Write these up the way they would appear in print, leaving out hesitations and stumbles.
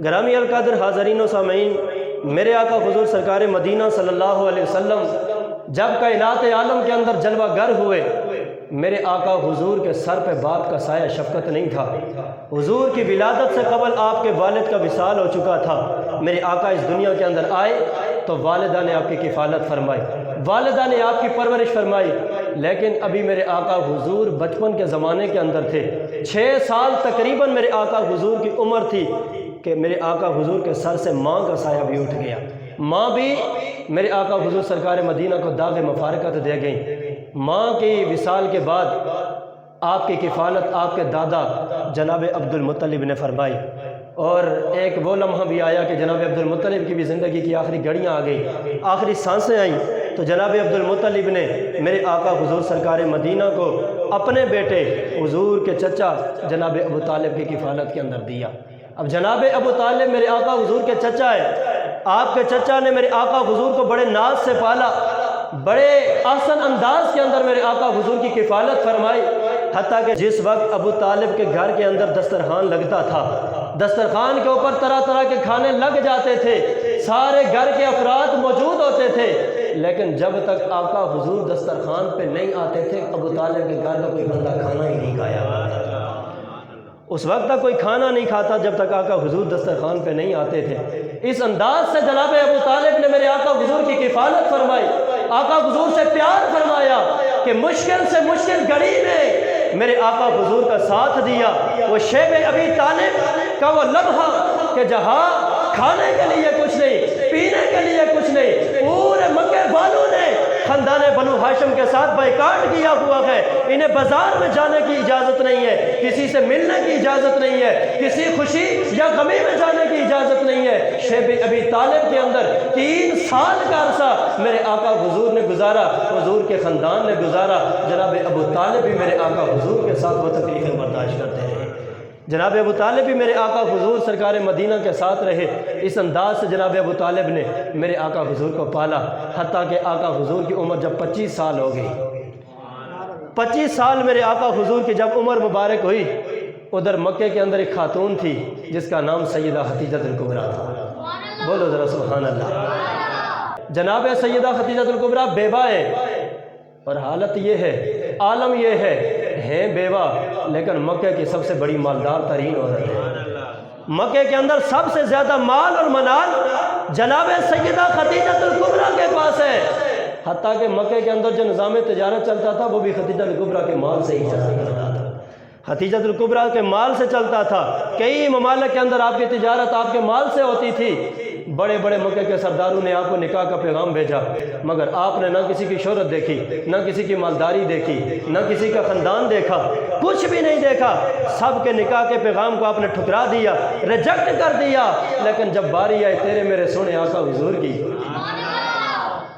گرامی القدر حاضرین و سامعین، میرے آقا حضور سرکار مدینہ صلی اللہ علیہ وسلم جب کائنات عالم کے اندر جلوہ گر ہوئے، میرے آقا حضور کے سر پہ باپ کا سایہ شفقت نہیں تھا۔ حضور کی ولادت سے قبل آپ کے والد کا وصال ہو چکا تھا۔ میرے آقا اس دنیا کے اندر آئے تو والدہ نے آپ کی کفالت فرمائی، والدہ نے آپ کی پرورش فرمائی، لیکن ابھی میرے آقا حضور بچپن کے زمانے کے اندر تھے۔ 6 سال تقریباً میرے آقا حضور کی عمر تھی کہ میرے آقا حضور کے سر سے ماں کا سایہ بھی اٹھ گیا۔ ماں بھی میرے آقا حضور سرکار مدینہ کو داغ مفارقت دے گئیں۔ ماں کی وصال کے بعد آپ کی کفالت آپ کے دادا جناب عبد المطلب نے فرمائی، اور ایک وہ لمحہ بھی آیا کہ جناب عبد المطلب کی بھی زندگی کی آخری گھڑیاں آ گئی، آخری سانسیں آئیں، تو جناب عبد المطلب نے میرے آقا حضور سرکار مدینہ کو اپنے بیٹے حضور کے چچا جناب ابو طالب کی کفالت کے اندر دیا۔ اب جناب ابو طالب میرے آقا حضور کے چچا ہے، آپ کے چچا نے میرے آقا حضور کو بڑے ناز سے پالا، بڑے احسن انداز کے اندر میرے آقا حضور کی کفالت فرمائی، حتیٰ کہ جس وقت ابو طالب کے گھر کے اندر دسترخوان لگتا تھا، دسترخوان کے اوپر طرح طرح کے کھانے لگ جاتے تھے، سارے گھر کے افراد موجود ہوتے تھے، لیکن جب تک آقا حضور دسترخوان پہ نہیں آتے تھے ابو طالب کے گھر کا کوئی بندہ کھانا ہی نہیں کھایا کرتا تھا۔ اس وقت تک کوئی کھانا نہیں کھاتا جب تک آقا حضور دسترخوان پہ نہیں آتے تھے۔ اس انداز سے جناب ابو طالب نے میرے آقا حضور کی کفالت فرمائی، آقا حضور سے پیار فرمایا کہ مشکل سے مشکل گھڑی میں میرے آقا حضور کا ساتھ دیا۔ وہ شیب ابی طالب کا وہ لمحہ کہ جہاں کھانے کے لیے کچھ نہیں، پینے کے لیے کچھ نہیں، پورے مکے والوں نے خاندان بنو ہاشم کے ساتھ بائیکاٹ کیا ہوا ہے، انہیں بازار میں جانے کی اجازت نہیں ہے، کسی سے ملنے کی اجازت نہیں ہے، کسی خوشی یا غمی میں جانے کی اجازت نہیں ہے۔ شیب ابی طالب کے اندر 3 سال کا عرصہ میرے آقا حضور نے گزارا، حضور کے خاندان نے گزارا۔ جناب ابو طالب بھی میرے آقا حضور کے ساتھ وہ تکلیفیں برداشت کرتے ہیں، جناب ابو طالب بھی میرے آقا حضور سرکار مدینہ کے ساتھ رہے۔ اس انداز سے جناب ابو طالب نے میرے آقا حضور کو پالا، حتیٰ کہ آقا حضور کی عمر جب 25 سال ہو گئی، 25 سال میرے آقا حضور کی جب عمر مبارک ہوئی، ادھر مکے کے اندر ایک خاتون تھی جس کا نام سیدہ خدیجہ الکبریٰ تھا۔ بولو ذرا سبحان اللہ۔ جناب سیدہ خدیجہ الکبریٰ بیوہ ہے، اور حالت یہ ہے، عالم یہ ہے بیوہ، لیکن مکے کی سب سے بڑی مالدار ترین عورت ہے۔ مکے کے اندر سب سے زیادہ مال اور منال جناب سیدہ خدیجہ الکبریٰ کے پاس ہے، حتیٰ کہ مکے کے اندر جو نظام تجارت چلتا تھا وہ بھی خدیجہ الکبریٰ کے مال سے ہی چلتا تھا، خدیجہ الکبریٰ کے مال سے چلتا تھا۔ کئی ممالک کے اندر آپ کی تجارت آپ کے مال سے ہوتی تھی۔ بڑے بڑے مکے کے سرداروں نے آپ کو نکاح کا پیغام بھیجا، مگر آپ نے نہ کسی کی شہرت دیکھی، نہ کسی کی مالداری دیکھی، نہ کسی کا خاندان دیکھا، کچھ بھی نہیں دیکھا، سب کے نکاح کے پیغام کو آپ نے ٹھکرا دیا، ریجیکٹ کر دیا۔ لیکن جب باری آئی تیرے میرے سونے آقا حضور کی،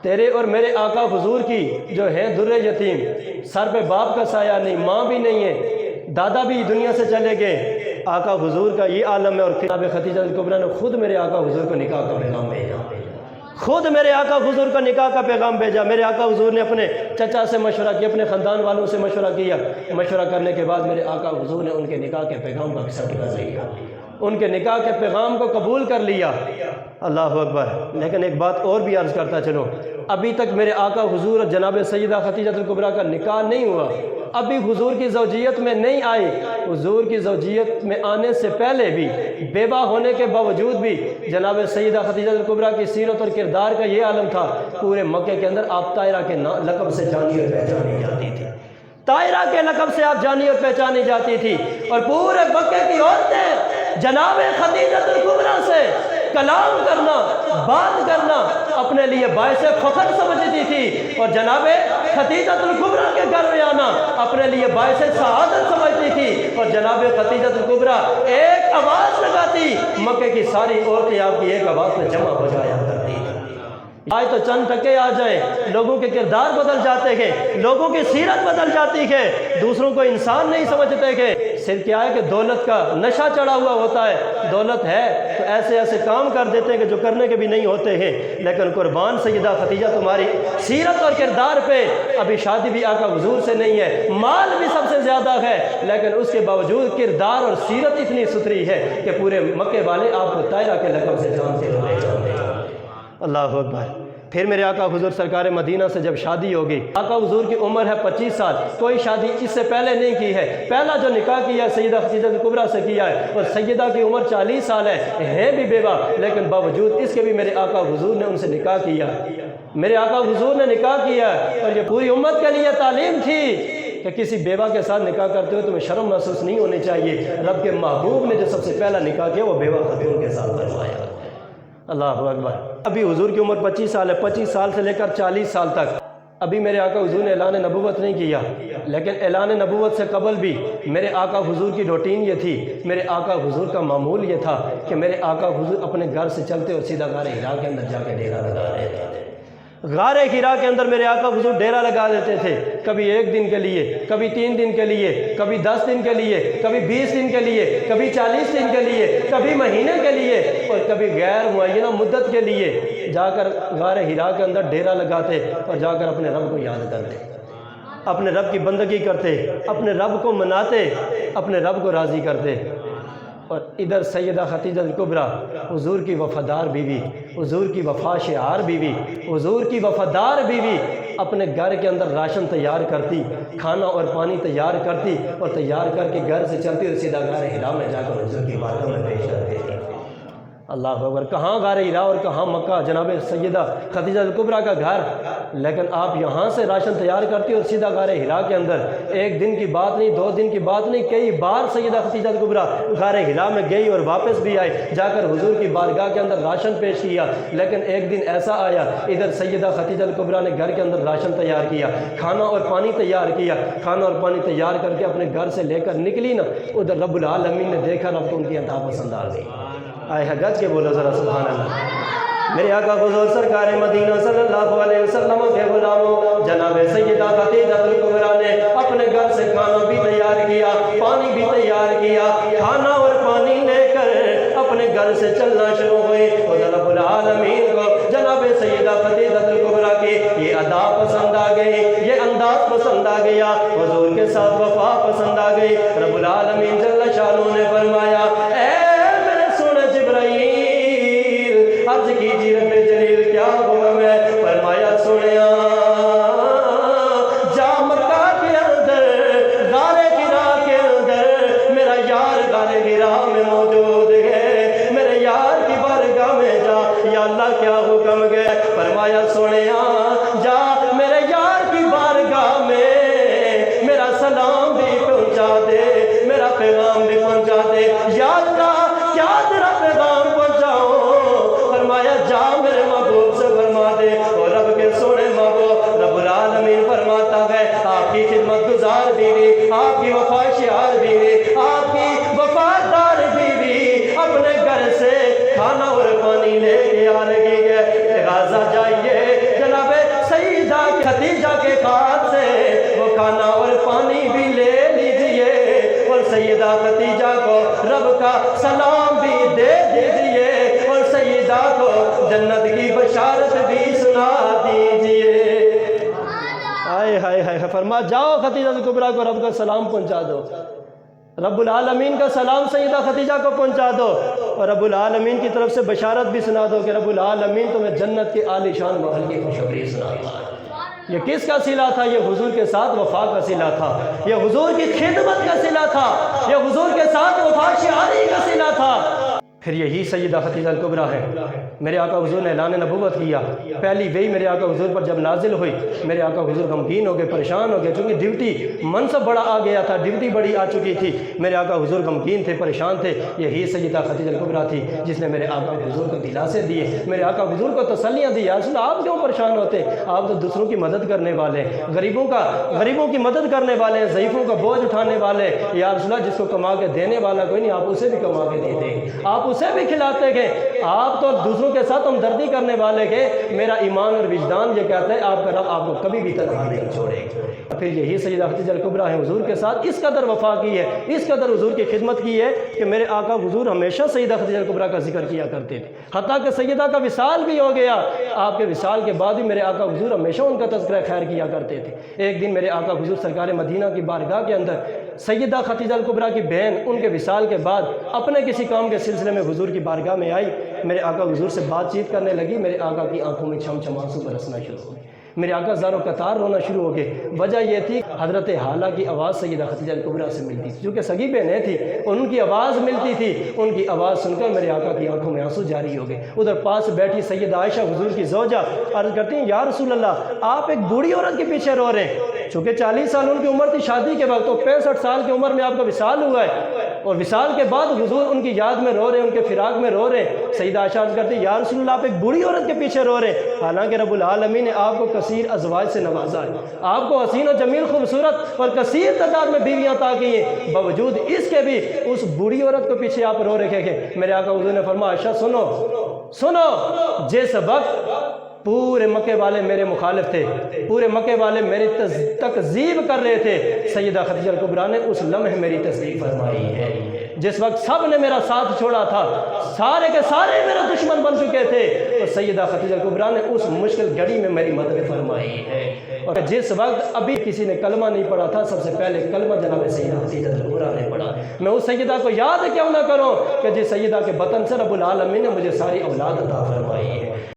تیرے اور میرے آقا حضور کی جو ہے در یتیم، سر پہ باپ کا سایہ نہیں، ماں بھی نہیں ہے، دادا بھی دنیا سے چلے گئے، آقا حضور کا یہ عالم ہے، اور جناب خدیجہ الکبریٰ نے خود میرے آقا حضور کو نکاح کا پیغام بھیجا، خود میرے آقا حضور کا نکاح کا پیغام بھیجا۔ میرے آقا حضور نے اپنے چچا سے مشورہ کیا، اپنے خاندان والوں سے مشورہ کیا، مشورہ کرنے کے بعد میرے آقا حضور نے ان کے نکاح کے پیغام کا ایکسیپٹ کیا، ان کے نکاح کے پیغام کو قبول کر لیا۔ اللہ اکبر۔ لیکن ایک بات اور بھی عرض کرتا چلو، ابھی تک میرے آقا حضور اور جناب سیدہ خدیجہ الکبریٰ کا نکاح نہیں ہوا، ابھی حضور کی زوجیت میں نہیں آئی۔ حضور کی زوجیت میں آنے سے پہلے بھی، بیوہ ہونے کے باوجود بھی، جناب سیدہ خدیجہ الکبریٰ کی سیرت اور کردار کا یہ عالم تھا، پورے مکے کے اندر آپ طاہرہ کے لقب سے جانی اور پہچانی جاتی تھی، طاہرہ کے لقب سے آپ جانی اور پہچانی جاتی تھی، اور پورے مکے کی عورتیں جناب خدیجہ الکبریٰ سے کلام کرنا، بات کرنا اپنے لیے باعث فخر سمجھتی تھی، اور جناب خدیجہ الکبریٰ کے گھر میں آنا اپنے لیے باعث سعادت سمجھتی تھی، اور جناب خدیجہ الکبریٰ ایک آواز لگاتی، مکے کی ساری عورتیں آپ کی ایک آواز میں جمع ہو جایا کرتی تھی۔ آج تو چند ٹکے آ جائیں، لوگوں کے کردار بدل جاتے ہیں، لوگوں کی سیرت بدل جاتی ہے، دوسروں کو انسان نہیں سمجھتے کہ صرف کیا ہے کہ دولت کا نشہ چڑھا ہوا ہوتا ہے، دولت ہے تو ایسے ایسے کام کر دیتے ہیں کہ جو کرنے کے بھی نہیں ہوتے ہیں، لیکن قربان سیدہ خدیجہ تمہاری سیرت اور کردار پہ ابھی شادی بھی آقا حضور سے نہیں ہے، مال بھی سب سے زیادہ ہے، لیکن اس کے باوجود کردار اور سیرت اتنی ستھری ہے کہ پورے مکے والے آپ کو طاہرہ کے لقب سے جانتے ہیں۔ اللہ اکبر۔ پھر میرے آقا حضور سرکار مدینہ سے جب شادی ہوگی، آقا حضور کی عمر ہے 25 سال، کوئی شادی اس سے پہلے نہیں کی ہے، پہلا جو نکاح کیا ہے سیدہ خدیجہ کبریٰ سے کیا ہے، اور سیدہ کی عمر 40 سال ہے بھی بیوہ، لیکن باوجود اس کے بھی میرے آقا حضور نے ان سے نکاح کیا، میرے آقا حضور نے نکاح کیا، اور یہ پوری امت کے لیے تعلیم تھی کہ کسی بیوہ کے ساتھ نکاح کرتے ہو تمہیں شرم محسوس نہیں ہونی چاہیے۔ رب کے محبوب نے جو سب سے پہلا نکاح کیا وہ بیوہ خاتون کے ساتھ فرمایا۔ اللہ اکبر۔ ابھی حضور کی عمر 25 سال ہے، 25 سال سے لے کر 40 سال تک ابھی میرے آقا حضور نے اعلان نبوت نہیں کیا، لیکن اعلان نبوت سے قبل بھی میرے آقا حضور کی روٹین یہ تھی، میرے آقا حضور کا معمول یہ تھا کہ میرے آقا حضور اپنے گھر سے چلتے اور سیدھا غار حرا کے اندر جا کے ڈیرا لگا رہے تھے۔ غار حرا کے اندر میرے آقا حضور ڈیرا لگا دیتے تھے، کبھی 1 دن کے لیے، کبھی 3 دن کے لیے، کبھی 10 دن کے لیے، کبھی 20 دن کے لیے، کبھی 40 دن کے لیے، کبھی مہینے کے لیے، اور کبھی غیر معینہ مدت کے لیے جا کر غار حرا کے اندر ڈیرا لگاتے اور جا کر اپنے رب کو یاد کرتے، اپنے رب کی بندگی کرتے، اپنے رب کو مناتے، اپنے رب کو راضی کرتے۔ اور ادھر سیدہ خدیجہ کبریٰ حضور کی وفادار بیوی، حضور کی وفا شعار بیوی، حضور کی وفادار بیوی اپنے گھر کے اندر راشن تیار کرتی، کھانا اور پانی تیار کرتی، اور تیار کر کے گھر سے چلتی اور سیدھا غار حرا میں جا کر حضور کی بارگاہ میں پیش کر دیتی۔ اللہ اکبر۔ کہاں غار حرا اور کہاں مکہ، جناب سیدہ خدیجہ کبریٰ کا گھر، لیکن آپ یہاں سے راشن تیار کرتی اور سیدھا غار حرا کے اندر 1 دن کی بات نہیں، 2 دن کی بات نہیں، کئی بار سیدہ خدیجہ کبریٰ غار حرا میں گئی اور واپس بھی آئی، جا کر حضور کی بارگاہ کے اندر راشن پیش کیا۔ لیکن ایک دن ایسا آیا، ادھر سیدہ خدیجہ کبریٰ نے گھر کے اندر راشن تیار کیا، کھانا اور پانی تیار کیا، کھانا اور پانی تیار کر کے اپنے گھر سے لے کر نکلی نا، ادھر رب العالمین نے دیکھا، رب کو ان کی عطا پسند آ گئی۔ آئے گج کے بولو ذرا سبحان اللہ۔ میرے آقا حضور سرکار مدینہ صلی اللہ علیہ وسلم کے غلاموں جناب سیدہ خدیجہ کبریٰ نے اپنے گھر سے کھانا بھی تیار کیا، پانی بھی تیار کیا، کھانا اور پانی لے کر اپنے گھر سے چلنا شروع ہوئی، اور رب العالمین کو جناب سیدہ خدیجہ کبریٰ کی یہ ادا پسند آ گئی، یہ انداز پسند آ گیا، حضور کے ساتھ وفا پسند آ گئی۔ رب العالمین جل شانہ نے فرمایا، اے جبرائیل عرض کیجیے رب جلیل کیا حکم ہے؟ فرمایا سنیا، جا مکہ کے اندر غار حرا کے اندر میرا یار غار حرا میں موجود ہے، میرے یار کی بارگاہ میں جا۔ یا اللہ کیا حکم ہے؟ فرمایا سنیا، جا میرے یار کی بارگاہ میں میرا سلام بھی پہنچا دے، میرا پیغام بھی پہنچا دے۔ یا اللہ کیا تیرا پیغام پہنچاؤں؟ فرمایا جا میرے محبوب سے فرما دے، اور رب کے سونے محبوب رب العالمین فرماتا ہے، آپ کی خدمت گزار بیوی، آپ کی وفا شعار بیوی، آپ کی وفادار بیوی اپنے گھر سے کھانا اور پانی لے کے آ لگی ہے۔ غازہ جائیے جناب سیدہ خدیجہ کے ہاتھ سے وہ کھانا اور پانی بھی لے لیجئے، اور سیدہ خدیجہ کو رب کا سلام بھی دے دیجئے، اور سیدہ کو جنت کی بشارت بھی سنا دیجئے۔ ہائے ہائے ہائے، فرما جاؤ خدیجہ کبریٰ کو رب کا سلام پہنچا دو، رب العالمین کا سلام سیدہ خدیجہ کو پہنچا دو، اور رب العالمین کی طرف سے بشارت بھی سنا دو کہ رب العالمین تمہیں جنت کی عالی شان محل کی خوشخبری سناتا ہے۔ یہ کس کا صلہ تھا؟ یہ حضور کے ساتھ وفا کا صلہ تھا، یہ حضور کی خدمت کا صلہ تھا، یہ حضور کے ساتھ وفا شعاری کا صلہ تھا۔ پھر یہی سیدہ خدیجہ کبریٰ ہے، میرے آقا حضور نے اعلان نبوت کیا، پہلی وحی میرے آقا حضور پر جب نازل ہوئی، میرے آقا حضور غمگین ہو گئے، پریشان ہو گئے، چونکہ ڈیوٹی منصب بڑا آ گیا تھا، ڈیوٹی بڑی آ چکی تھی، میرے آقا حضور غمگین تھے، پریشان تھے۔ یہی سیدہ خدیجہ کبریٰ تھی جس نے میرے آقا حضور کو دلاسے دیے، میرے آقا حضور کو تسلیاں دی، یا رسول آپ کیوں پریشان ہوتے؟ آپ تو دوسروں کی مدد کرنے والے ہیں، غریبوں کی مدد کرنے والے ہیں، ضعیفوں کا بوجھ اٹھانے والے، یا رسول اللہ جس کو کما کے دینے والا کوئی نہیں، آپ اسے بھی کما کے دیتے، آپ اسے بھی کھلاتے گئے، آپ تو دوسروں کے ساتھ ہمدردی کرنے والے کے۔ میرا ایمان اور وجدان یہ کہتا ہے آپ کا رب آپ کو کبھی بھی تنہا نہیں چھوڑے گا۔ پھر یہی سیدہ خدیجہ الکبریٰ ہیں حضور کے ساتھ اس قدر وفا کی ہے، اس قدر حضور کی خدمت کی ہے کہ میرے آقا حضور ہمیشہ سیدہ خدیجہ الکبریٰ کا ذکر کیا کرتے تھے، حتیٰ کہ سیدہ کا وصال بھی ہو گیا، آپ کے وصال کے بعد بھی میرے آقا حضور ہمیشہ ان کا تذکرہ خیر کیا کرتے تھے۔ ایک دن میرے آقا حضور سرکار مدینہ کی بارگاہ کے اندر سیدہ خدیجہ الکبریٰ کی بہن ان کے وصال کے بعد اپنے کسی کام کے سلسلے میں حضور کی بارگاہ میں آئی، میرے آقا حضور سے بات چیت کرنے لگی، میرے آقا کی آنکھوں میں چھم چھم آنسو برسنا شروع ہو گئے، میرے آقا زار و قطار رونا شروع ہو گئے۔ وجہ یہ تھی حضرت حالہ کی آواز سیدہ خدیجہ الکبریٰ سے ملتی تھی، چونکہ سگی بہنیں تھیں اور ان کی آواز ملتی تھی، ان کی آواز سن کر میرے آقا کی آنکھوں میں آنسو جاری ہو گئے۔ ادھر پاس بیٹھی سیدہ عائشہ حضور کی زوجہ عرض کرتی ہیں یا رسول اللہ آپ ایک بوڑھی عورت کے پیچھے رو رہے ہیں، چونکہ 40 سال ان کی عمر تھی شادی کے وقت، تو 65 سال کی عمر میں آپ کا وصال ہوا ہے اور وصال کے بعد حضور ان کی یاد میں رو رہے ہیں، ان کے فراق میں رو رہے ہیں۔ سیدہ عائشہ عرض کرتی ہیں یا رسول اللہ آپ ایک بوڑھی عورت کے پیچھے رو رہے ہیں، حالانکہ رب العالمین نے آپ کو کثیر ازواج سے نوازا ہے، آپ کو حسین و جمیل خوبصورت اور کثیر تعداد میں بیویاں عطا کی ہیں، باوجود اس کے بھی اس بوڑھی عورت کو پیچھے آپ رو رکھے گے۔ میرے آقا حضور نے فرمایا عائشہ سنو، جس وقت پورے مکے والے میرے مخالف تھے، پورے مکے والے میری تکذیب کر رہے تھے، سیدہ خدیجہ الکبریٰ نے اس لمحے میری تصدیق فرمائی ہے۔ جس وقت سب نے میرا ساتھ چھوڑا تھا، سارے کے سارے میرے دشمن بن چکے تھے، تو سیدہ خدیجہ الکبریٰ نے اس مشکل گھڑی میں میری مدد فرمائی ہے۔ اور جس وقت ابھی کسی نے کلمہ نہیں پڑھا تھا، سب سے پہلے کلمہ جناب سیدہ خدیجہ الکبریٰ نے پڑھا۔ میں اس سیدہ کو یاد کیوں نہ کروں کہ جس سیدہ کے بطن سے رب العالمین نے مجھے ساری اولاد عطا فرمائی ہے۔